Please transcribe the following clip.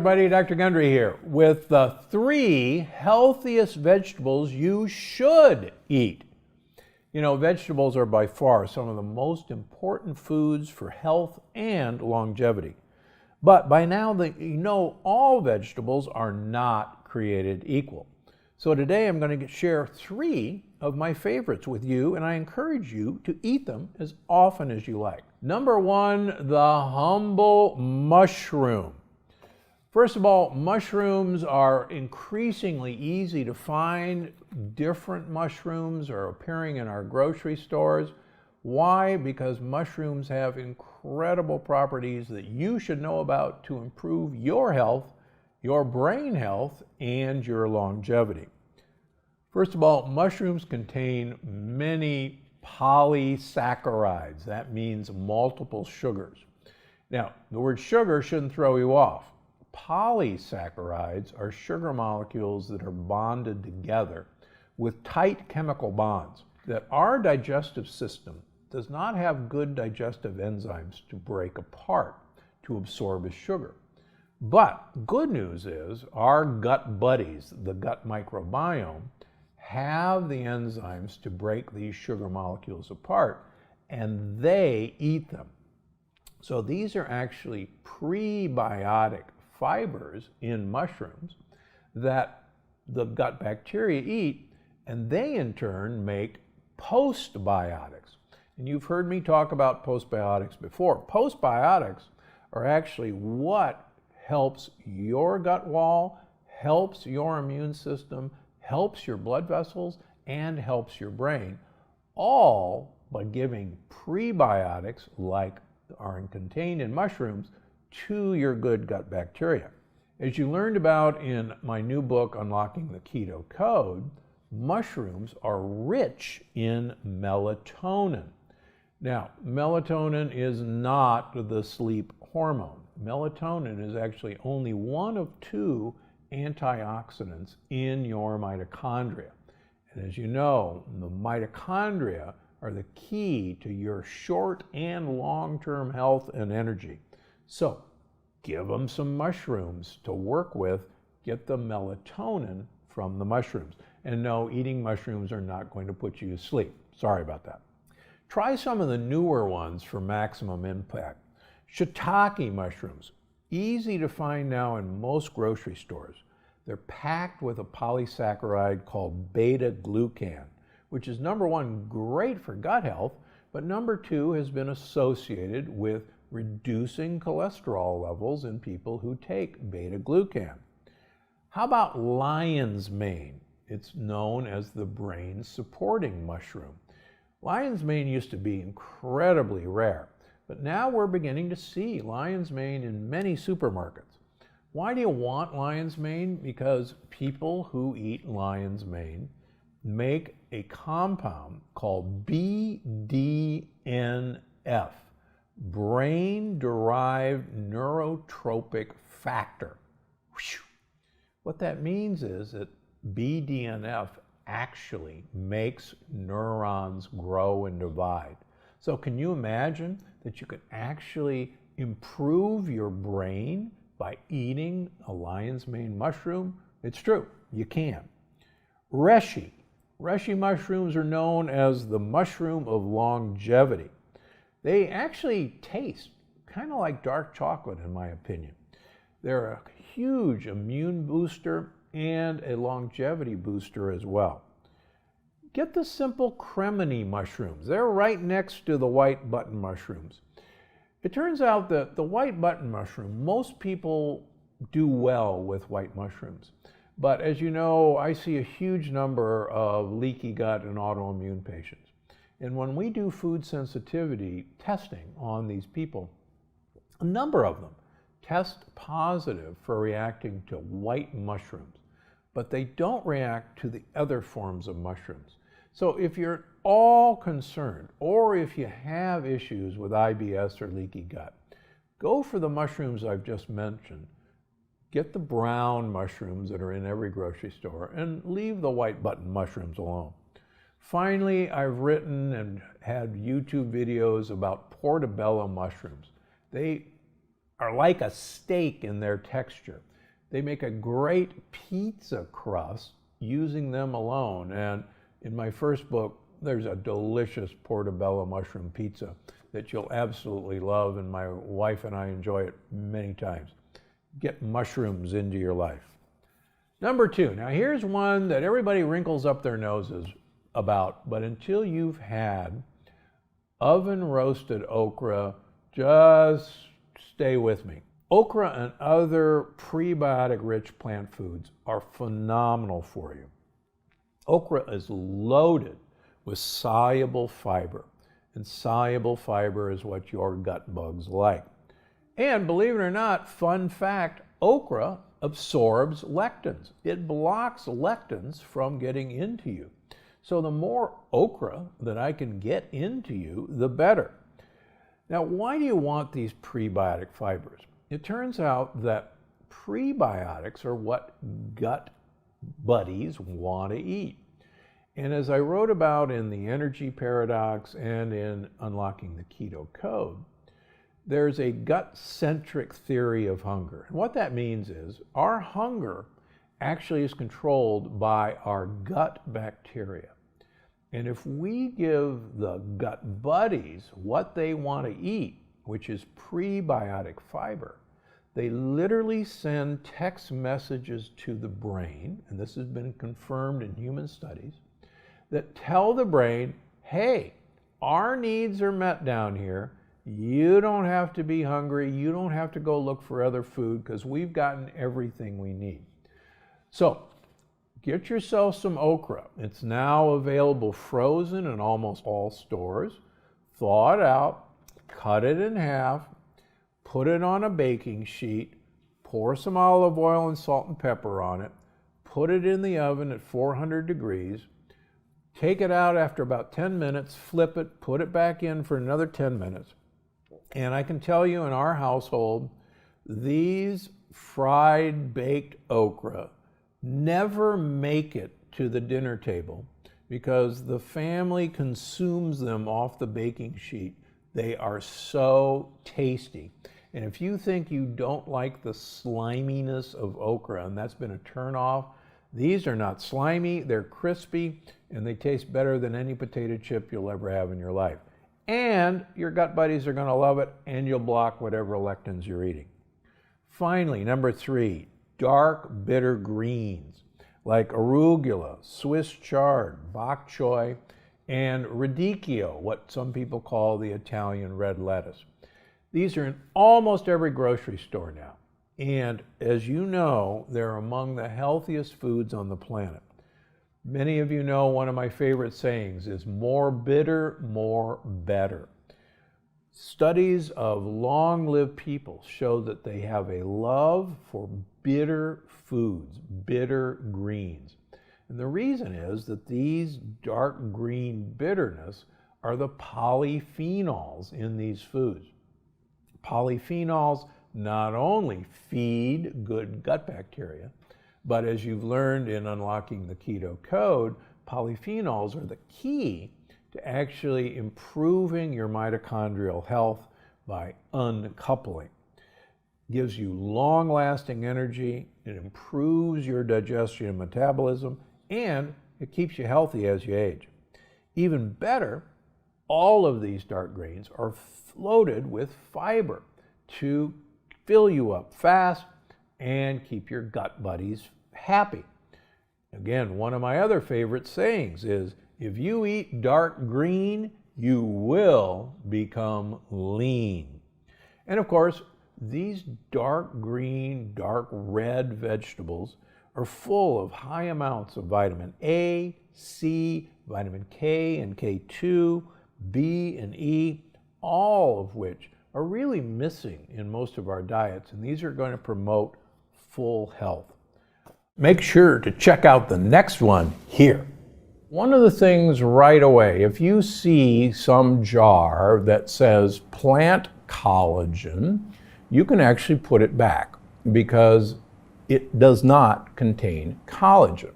everybody, Dr. Gundry here with the 3 healthiest vegetables you should eat. You know, vegetables are by far some of the most important foods for health and longevity. But by now, you know all vegetables are not created equal. So today I'm going to share 3 of my favorites with you, and I encourage you to eat them as often as you like. Number 1, the humble mushroom. First of all, mushrooms are increasingly easy to find. Different mushrooms are appearing in our grocery stores. Why? Because mushrooms have incredible properties that you should know about to improve your health, your brain health, and your longevity. First of all, mushrooms contain many polysaccharides. That means multiple sugars. Now, the word sugar shouldn't throw you off. Polysaccharides are sugar molecules that are bonded together with tight chemical bonds that our digestive system does not have good digestive enzymes to break apart to absorb as sugar. But good news is our gut buddies, the gut microbiome, have the enzymes to break these sugar molecules apart, and they eat them. So these are actually prebiotic fibers in mushrooms that the gut bacteria eat, and they in turn make postbiotics. And you've heard me talk about postbiotics before. Postbiotics are actually what helps your gut wall, helps your immune system, helps your blood vessels, and helps your brain, all by giving prebiotics like are contained in mushrooms to your good gut bacteria. As you learned about in my new book, Unlocking the Keto Code, mushrooms are rich in melatonin. Now, melatonin is not the sleep hormone. Melatonin is actually only one of 2 antioxidants in your mitochondria. And as you know, the mitochondria are the key to your short and long-term health and energy. So give them some mushrooms to work with, get the melatonin from the mushrooms. And no, eating mushrooms are not going to put you to sleep. Sorry about that. Try some of the newer ones for maximum impact. Shiitake mushrooms, easy to find now in most grocery stores. They're packed with a polysaccharide called beta-glucan, which is number 1, great for gut health, but number 2 has been associated with reducing cholesterol levels in people who take beta-glucan. How about lion's mane? It's known as the brain supporting mushroom. Lion's mane used to be incredibly rare, but now we're beginning to see lion's mane in many supermarkets. Why do you want lion's mane? Because people who eat lion's mane make a compound called BDNF, brain-derived neurotropic factor. What that means is that BDNF actually makes neurons grow and divide. So can you imagine that you can actually improve your brain by eating a lion's mane mushroom? It's true, you can. Reishi mushrooms are known as the mushroom of longevity. They actually taste kind of like dark chocolate, in my opinion. They're a huge immune booster and a longevity booster as well. Get the simple cremini mushrooms. They're right next to the white button mushrooms. It turns out that the white button mushroom, most people do well with white mushrooms. But as you know, I see a huge number of leaky gut and autoimmune patients. And when we do food sensitivity testing on these people, a number of them test positive for reacting to white mushrooms, but they don't react to the other forms of mushrooms. So if you're at all concerned, or if you have issues with IBS or leaky gut, go for the mushrooms I've just mentioned. Get the brown mushrooms that are in every grocery store and leave the white button mushrooms alone. Finally, I've written and had YouTube videos about portobello mushrooms. They are like a steak in their texture. They make a great pizza crust using them alone. And in my first book, there's a delicious portobello mushroom pizza that you'll absolutely love, and my wife and I enjoy it many times. Get mushrooms into your life. Number 2, now here's one that everybody wrinkles up their noses about, but until you've had oven roasted okra, just stay with me. Okra and other prebiotic-rich plant foods are phenomenal for you. Okra is loaded with soluble fiber, and soluble fiber is what your gut bugs like. And believe it or not, fun fact, okra absorbs lectins. It blocks lectins from getting into you. So the more okra that I can get into you, the better. Now, why do you want these prebiotic fibers? It turns out that prebiotics are what gut buddies want to eat. And as I wrote about in The Energy Paradox and in Unlocking the Keto Code, there's a gut-centric theory of hunger. And what that means is our hunger actually is controlled by our gut bacteria. And if we give the gut buddies what they want to eat, which is prebiotic fiber, they literally send text messages to the brain, and this has been confirmed in human studies, that tell the brain, hey, our needs are met down here. You don't have to be hungry. You don't have to go look for other food because we've gotten everything we need. So get yourself some okra. It's now available frozen in almost all stores. Thaw it out, cut it in half, put it on a baking sheet, pour some olive oil and salt and pepper on it, put it in the oven at 400 degrees, take it out after about 10 minutes, flip it, put it back in for another 10 minutes. And I can tell you in our household, these fried baked okra never make it to the dinner table because the family consumes them off the baking sheet. They are so tasty. And if you think you don't like the sliminess of okra, and that's been a turnoff, these are not slimy, they're crispy, and they taste better than any potato chip you'll ever have in your life. And your gut buddies are going to love it, and you'll block whatever lectins you're eating. Finally, number 3, dark bitter greens like arugula, Swiss chard, bok choy, and radicchio, what some people call the Italian red lettuce. These are in almost every grocery store now. And as you know, they're among the healthiest foods on the planet. Many of you know one of my favorite sayings is more bitter, more better. Studies of long-lived people show that they have a love for bitter foods, bitter greens. And the reason is that these dark green bitterness are the polyphenols in these foods. Polyphenols not only feed good gut bacteria, but as you've learned in Unlocking the Keto Code, polyphenols are the key to actually improving your mitochondrial health by uncoupling. It gives you long-lasting energy, it improves your digestion and metabolism, and it keeps you healthy as you age. Even better, all of these dark greens are loaded with fiber to fill you up fast and keep your gut buddies happy. Again, one of my other favorite sayings is, if you eat dark green, you will become lean. And of course, these dark green, dark red vegetables are full of high amounts of vitamin A, C, vitamin K and K2, B and E, all of which are really missing in most of our diets, and these are going to promote full health. Make sure to check out the next one here. One of the things right away, if you see some jar that says plant collagen, you can actually put it back because it does not contain collagen.